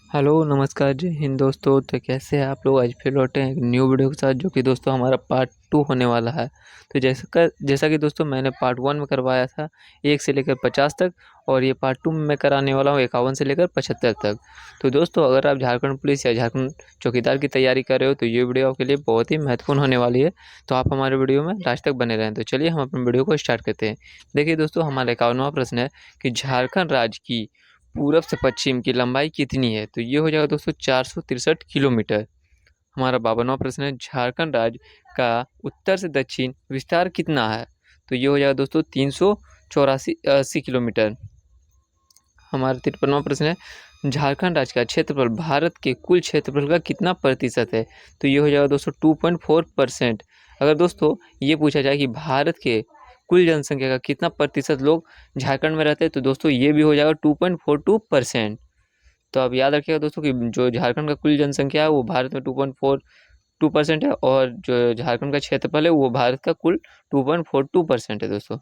Hello नमस्कार जय हिंद दोस्तों। तो कैसे हैं आप लोग। आज फिर लौटे हैं एक न्यू वीडियो के साथ, जो कि दोस्तों हमारा पार्ट 2 होने वाला है। तो जैसा कि दोस्तों मैंने पार्ट 1 में करवाया था 1 से लेकर 50 तक, और ये पार्ट 2 में मैं कराने वाला हूँ 51 से लेकर 75 तक। तो दोस्तों अगर आप झारखंड पुलिस या झारखंड चौकीदार की तैयारी कर रहे हो तो ये वीडियो आपके लिए बहुत ही महत्वपूर्ण होने वाली है। तो आप हमारे वीडियो में लास्ट तक बने रहें। तो चलिए हम अपने वीडियो को स्टार्ट करते हैं। देखिए दोस्तों, हमारा 51वां प्रश्न है कि झारखंड राज्य की पूरब से पश्चिम की लंबाई कितनी है। तो ये हो जाएगा दोस्तों 463 किलोमीटर। हमारा 52वां प्रश्न है, झारखंड राज्य का उत्तर से दक्षिण विस्तार कितना है। तो ये हो जाएगा दोस्तों 384 किलोमीटर। हमारा 53वां प्रश्न है, झारखंड राज्य का क्षेत्रफल भारत के कुल क्षेत्रफल का कितना प्रतिशत है। तो ये हो जाएगा दोस्तों 2.4%। अगर दोस्तों ये पूछा जाए कि भारत के कुल जनसंख्या का कितना प्रतिशत लोग झारखंड में रहते हैं, तो दोस्तों ये भी हो जाएगा 2.42%। तो आप याद रखिएगा दोस्तों कि जो झारखंड का कुल जनसंख्या है वो भारत में 2.42% है, और जो झारखंड का क्षेत्रफल है वो भारत का कुल 2.42% है दोस्तों।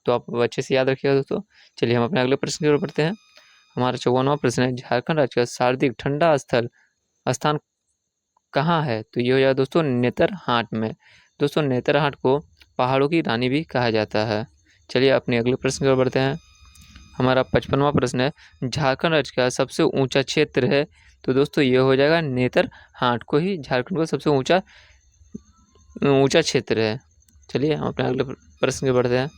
तो आप अच्छे से याद रखिएगा दोस्तों। चलिए हम अपने अगले प्रश्न की ओर बढ़ते हैं। हमारा 54वां प्रश्न है, झारखंड राज्य का सर्वाधिक ठंडा स्थान कहाँ है। तो ये हो जाएगा दोस्तों नेतरहाट में। दोस्तों नेतरहाट को पहाड़ों की रानी भी कहा जाता है। चलिए अपने अगले प्रश्न की ओर बढ़ते हैं। हमारा 55वां प्रश्न है, झारखंड राज्य का सबसे ऊंचा क्षेत्र है। तो दोस्तों ये हो जाएगा नेतरहाट को ही झारखंड का सबसे ऊंचा ऊंचा क्षेत्र है। चलिए हम अपने अगले प्रश्न की ओर बढ़ते हैं।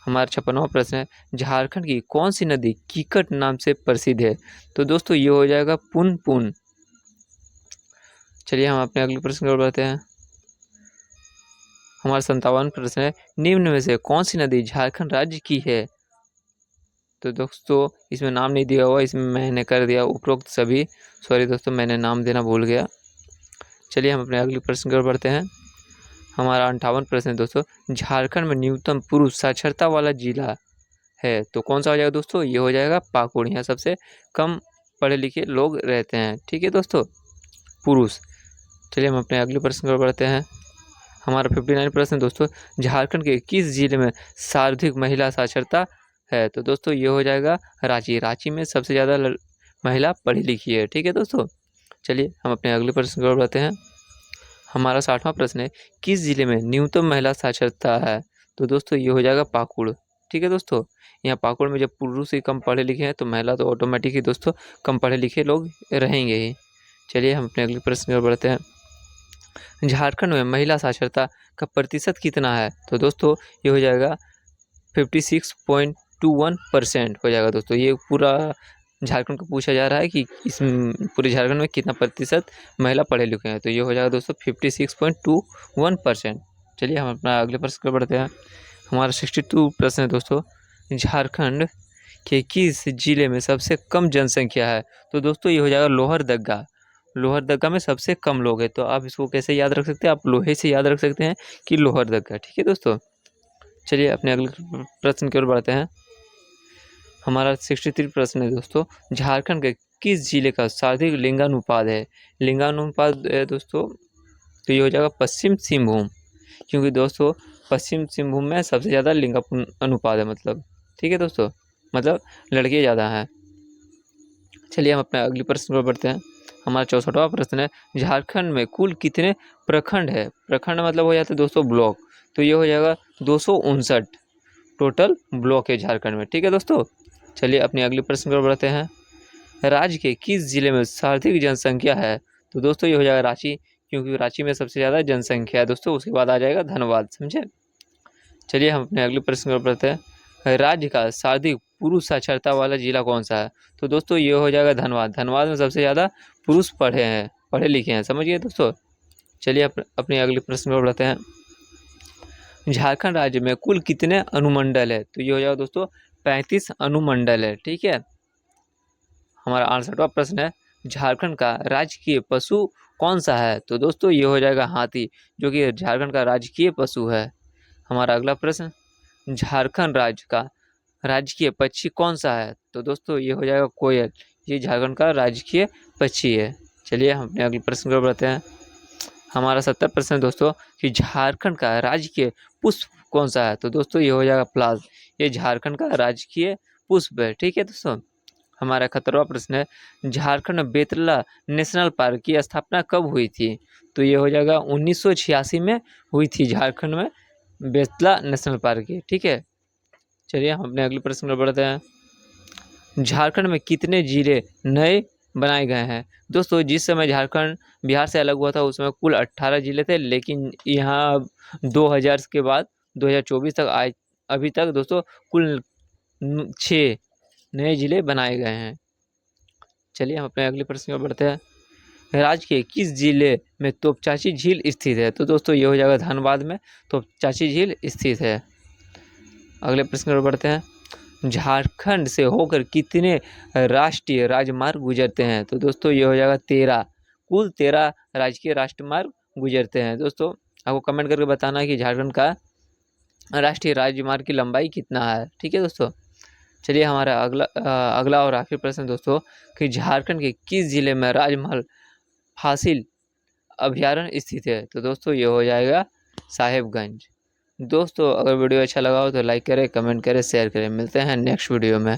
हमारा 56वां प्रश्न है, झारखंड की कौन सी नदी कीकट नाम से प्रसिद्ध है। तो दोस्तों ये हो जाएगा पुनपुन। चलिए हम अपने अगले प्रश्न की ओर बढ़ते हैं। हमारा 57वां प्रश्न है, निम्न में से कौन सी नदी झारखंड राज्य की है। तो दोस्तों इसमें नाम नहीं दिया हुआ, इसमें मैंने कर दिया उपरोक्त सभी। सॉरी दोस्तों, मैंने नाम देना भूल गया। चलिए हम अपने अगले प्रश्न की ओर बढ़ते हैं। हमारा 58वां प्रश्न है दोस्तों, झारखंड में न्यूनतम पुरुष साक्षरता वाला जिला है। तो कौन सा हो जाएगा दोस्तों, ये हो जाएगा पाकुड़। यहाँ सबसे कम पढ़े लिखे लोग रहते हैं। ठीक है दोस्तों, पुरुष। चलिए हम अपने अगले प्रश्न की ओर बढ़ते हैं। हमारा 59 प्रश्न दोस्तों, झारखंड के किस जिले में सर्वाधिक महिला साक्षरता है। तो दोस्तों ये हो जाएगा रांची। रांची में सबसे ज़्यादा महिला पढ़ी लिखी है। ठीक है दोस्तों, चलिए हम अपने अगले प्रश्न की ओर बढ़ते हैं। हमारा 60वां प्रश्न है, किस जिले में न्यूनतम महिला साक्षरता है। तो दोस्तों ये हो जाएगा पाकुड़। ठीक है दोस्तों, यहाँ पाकुड़ में जब पुरुष ही कम पढ़े लिखे हैं तो महिला तो ऑटोमेटिक ही दोस्तों कम पढ़े लिखे लोग रहेंगे ही। चलिए हम अपने अगले प्रश्न की ओर बढ़ते हैं। झारखंड में महिला साक्षरता का प्रतिशत कितना है। तो दोस्तों ये हो जाएगा 56.21% हो जाएगा दोस्तों। ये पूरा झारखंड को पूछा जा रहा है कि इस पूरे झारखंड में कितना प्रतिशत महिला पढ़े लिखे हैं। तो ये हो जाएगा दोस्तों 56.21%। चलिए हम अपना अगले प्रश्न पर बढ़ते हैं। हमारा 62 प्रश्न है दोस्तों, झारखंड के किस जिले में सबसे कम जनसंख्या है। तो दोस्तों ये हो जाएगा लोहरदगा। लोहरदगा में सबसे कम लोग हैं। तो आप इसको कैसे याद रख सकते हैं, आप लोहे से याद रख सकते हैं कि लोहरदगा। ठीक है दोस्तों, चलिए अपने अगले प्रश्न की ओर बढ़ते हैं। हमारा 63 प्रश्न है दोस्तों, झारखंड के किस जिले का सर्वाधिक लिंगानुपात है। लिंगानुपात है दोस्तों, तो ये हो जाएगा पश्चिम सिंहभूम, क्योंकि दोस्तों पश्चिम सिंहभूम में सबसे ज़्यादा लिंग अनुपात है मतलब। ठीक है दोस्तों, मतलब लड़के ज़्यादा हैं। चलिए हम अपने अगले प्रश्न पर बढ़ते हैं। हमारा 64वां प्रश्न है, झारखंड में कुल कितने प्रखंड है। प्रखंड मतलब हो जाता है दोस्तों ब्लॉक। तो ये हो जाएगा 259 टोटल ब्लॉक है झारखंड में। ठीक है दोस्तों, चलिए अपनी अगले प्रश्न पर बढ़ते हैं। राज्य के किस जिले में सर्वाधिक जनसंख्या है। तो दोस्तों ये हो जाएगा रांची, क्योंकि रांची में सबसे ज़्यादा जनसंख्या है दोस्तों। उसके बाद आ जाएगा धनबाद, समझे। चलिए हम अपने अगले प्रश्न पर बढ़ते हैं। राज्य का सर्वाधिक पुरुष साक्षरता वाला जिला कौन सा है। तो दोस्तों ये हो जाएगा धनबाद। धनबाद में सबसे ज़्यादा पुरुष पढ़े लिखे हैं, समझिए दोस्तों। चलिए अपने अगले प्रश्न पर बढ़ते हैं। झारखंड राज्य में कुल कितने अनुमंडल है। तो ये हो जाएगा दोस्तों 35 अनुमंडल है। ठीक है। हमारा 68वां प्रश्न है, झारखंड का राजकीय पशु कौन सा है। तो दोस्तों ये हो जाएगा हाथी, जो कि झारखंड का राजकीय पशु है। हमारा अगला प्रश्न, झारखंड राज्य का राजकीय पक्षी कौन सा है। तो दोस्तों ये हो जाएगा कोयल। ये झारखंड का राजकीय पक्षी है। चलिए हम अपने अगले प्रश्न पर बढ़ते हैं। हमारा 70 प्रश्न है दोस्तों, कि झारखंड का राजकीय पुष्प कौन सा है। तो दोस्तों ये हो जाएगा पलाश। ये झारखंड का राजकीय पुष्प है। ठीक है दोस्तों, हमारा 11वां प्रश्न है, झारखंड में बेतला नेशनल पार्क की स्थापना कब हुई थी? तो ये हो जाएगा 1986 में हुई थी झारखंड में बेतला नेशनल पार्क की। ठीक है, चलिए हम अपने अगले प्रश्न पर बढ़ते हैं। झारखंड में कितने जिले नए बनाए गए हैं? दोस्तों जिस समय झारखंड बिहार से अलग हुआ था उस समय कुल 18 जिले थे, लेकिन यहाँ 2000 के बाद 2024 तक आए अभी तक दोस्तों कुल 6 नए जिले बनाए गए हैं। चलिए हम अपने अगले प्रश्न पर बढ़ते हैं। राज्य के किस जिले में तोपचाची झील स्थित है? तो दोस्तों ये हो जाएगा धनबाद में तोपचाची झील स्थित है। अगले प्रश्न पर बढ़ते हैं। झारखंड से होकर कितने राष्ट्रीय राजमार्ग गुजरते हैं? तो दोस्तों ये हो जाएगा 13, कुल 13 राजकीय राजमार्ग गुजरते हैं। दोस्तों आपको कमेंट करके बताना है कि झारखंड का राष्ट्रीय राजमार्ग की लंबाई कितना है। ठीक है दोस्तों, चलिए हमारा अगला और आखिरी प्रश्न दोस्तों कि झारखंड के किस जिले में राजमहल हासिल अभयारण्य स्थित है? तो दोस्तों ये हो जाएगा साहेबगंज। दोस्तों अगर वीडियो अच्छा लगा हो तो लाइक करें, कमेंट करें, शेयर करें। मिलते हैं नेक्स्ट वीडियो में।